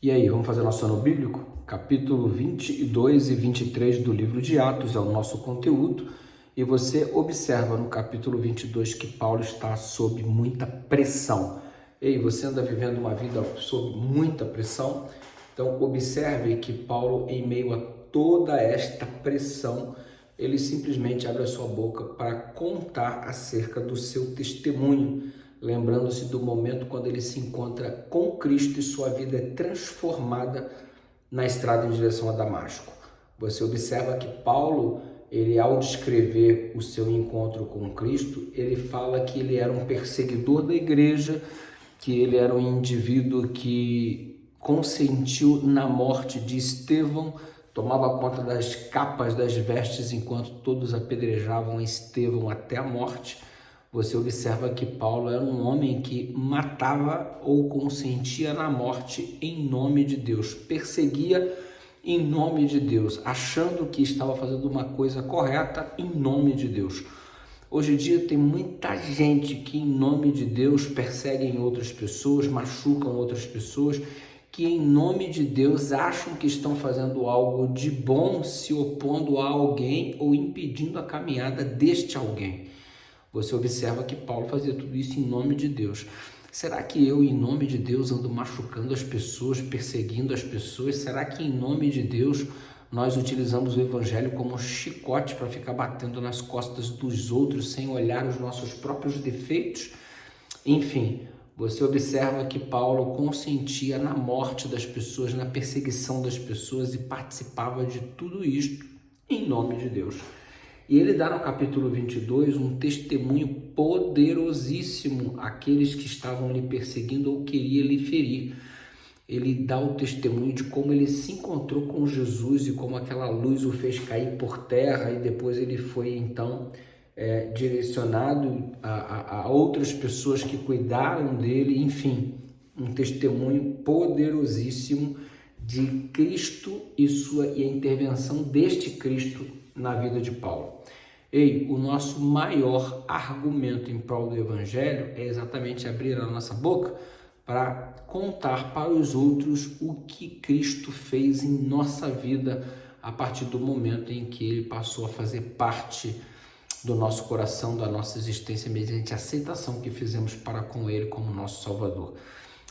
E aí, vamos fazer nosso ano bíblico? Capítulo 22 e 23 do livro de Atos é o nosso conteúdo. E você observa no capítulo 22 que Paulo está sob muita pressão. Ei, você anda vivendo uma vida sob muita pressão? Então, observe que Paulo, em meio a toda esta pressão, ele simplesmente abre a sua boca para contar acerca do seu testemunho, lembrando-se do momento quando ele se encontra com Cristo e sua vida é transformada na estrada em direção a Damasco. Você observa que Paulo, ele ao descrever o seu encontro com Cristo, ele fala que ele era um perseguidor da igreja, que ele era um indivíduo que consentiu na morte de Estevão, tomava conta das capas das vestes enquanto todos apedrejavam Estevão até a morte. Você observa que Paulo era um homem que matava ou consentia na morte em nome de Deus, perseguia em nome de Deus, achando que estava fazendo uma coisa correta em nome de Deus. Hoje em dia tem muita gente que em nome de Deus perseguem outras pessoas, machucam outras pessoas, que em nome de Deus acham que estão fazendo algo de bom, se opondo a alguém ou impedindo a caminhada deste alguém. Você observa que Paulo fazia tudo isso em nome de Deus. Será que eu, em nome de Deus, ando machucando as pessoas, perseguindo as pessoas? Será que em nome de Deus nós utilizamos o evangelho como um chicote para ficar batendo nas costas dos outros sem olhar os nossos próprios defeitos? Enfim, você observa que Paulo consentia na morte das pessoas, na perseguição das pessoas e participava de tudo isto em nome de Deus. E ele dá no capítulo 22 um testemunho poderosíssimo àqueles que estavam lhe perseguindo ou queriam lhe ferir. Ele dá o testemunho de como ele se encontrou com Jesus e como aquela luz o fez cair por terra e depois ele foi então direcionado a outras pessoas que cuidaram dele, enfim, um testemunho poderosíssimo de Cristo e a intervenção deste Cristo na vida de Paulo. Ei, o nosso maior argumento em prol do Evangelho é exatamente abrir a nossa boca para contar para os outros o que Cristo fez em nossa vida a partir do momento em que Ele passou a fazer parte do nosso coração, da nossa existência, mediante a aceitação que fizemos para com Ele como nosso Salvador.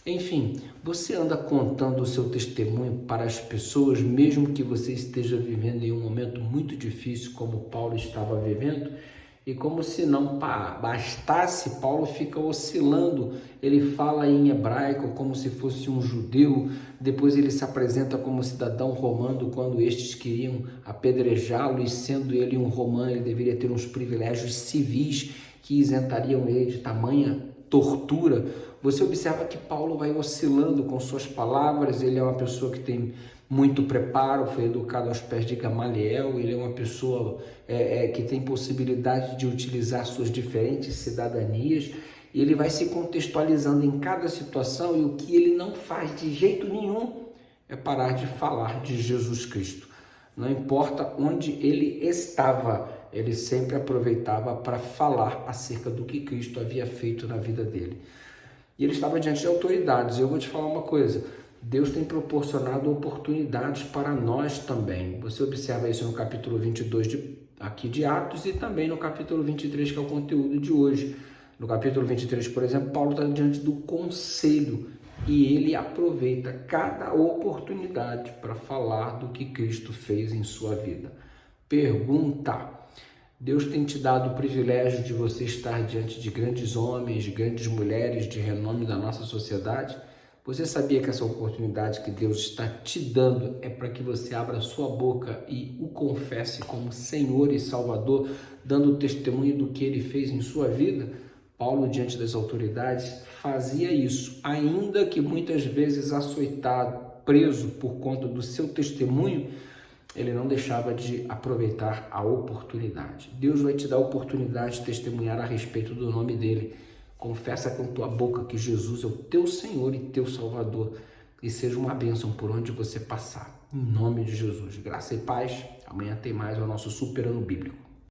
Enfim, você anda contando o seu testemunho para as pessoas, mesmo que você esteja vivendo em um momento muito difícil, como Paulo estava vivendo, e como se não bastasse, Paulo fica oscilando, ele fala em hebraico como se fosse um judeu, depois ele se apresenta como cidadão romano quando estes queriam apedrejá-lo, e sendo ele um romano, ele deveria ter uns privilégios civis que isentariam ele de tamanha tortura. Você observa que Paulo vai oscilando com suas palavras, ele é uma pessoa que tem muito preparo, foi educado aos pés de Gamaliel, ele é uma pessoa que tem possibilidade de utilizar suas diferentes cidadanias, e ele vai se contextualizando em cada situação, e o que ele não faz de jeito nenhum é parar de falar de Jesus Cristo. Não importa onde ele estava, ele sempre aproveitava para falar acerca do que Cristo havia feito na vida dele. E ele estava diante de autoridades. Eu vou te falar uma coisa, Deus tem proporcionado oportunidades para nós também. Você observa isso no capítulo 22 aqui de Atos e também no capítulo 23, que é o conteúdo de hoje. No capítulo 23, por exemplo, Paulo está diante do conselho e ele aproveita cada oportunidade para falar do que Cristo fez em sua vida. Pergunta: Deus tem te dado o privilégio de você estar diante de grandes homens, de grandes mulheres de renome da nossa sociedade? Você sabia que essa oportunidade que Deus está te dando é para que você abra a sua boca e o confesse como Senhor e Salvador, dando testemunho do que Ele fez em sua vida? Paulo, diante das autoridades, fazia isso, ainda que muitas vezes açoitado, preso por conta do seu testemunho, ele não deixava de aproveitar a oportunidade. Deus vai te dar a oportunidade de testemunhar a respeito do nome dele. Confessa com tua boca que Jesus é o teu Senhor e teu Salvador e seja uma bênção por onde você passar. Em nome de Jesus. Graça e paz. Amanhã tem mais o nosso Super Ano Bíblico.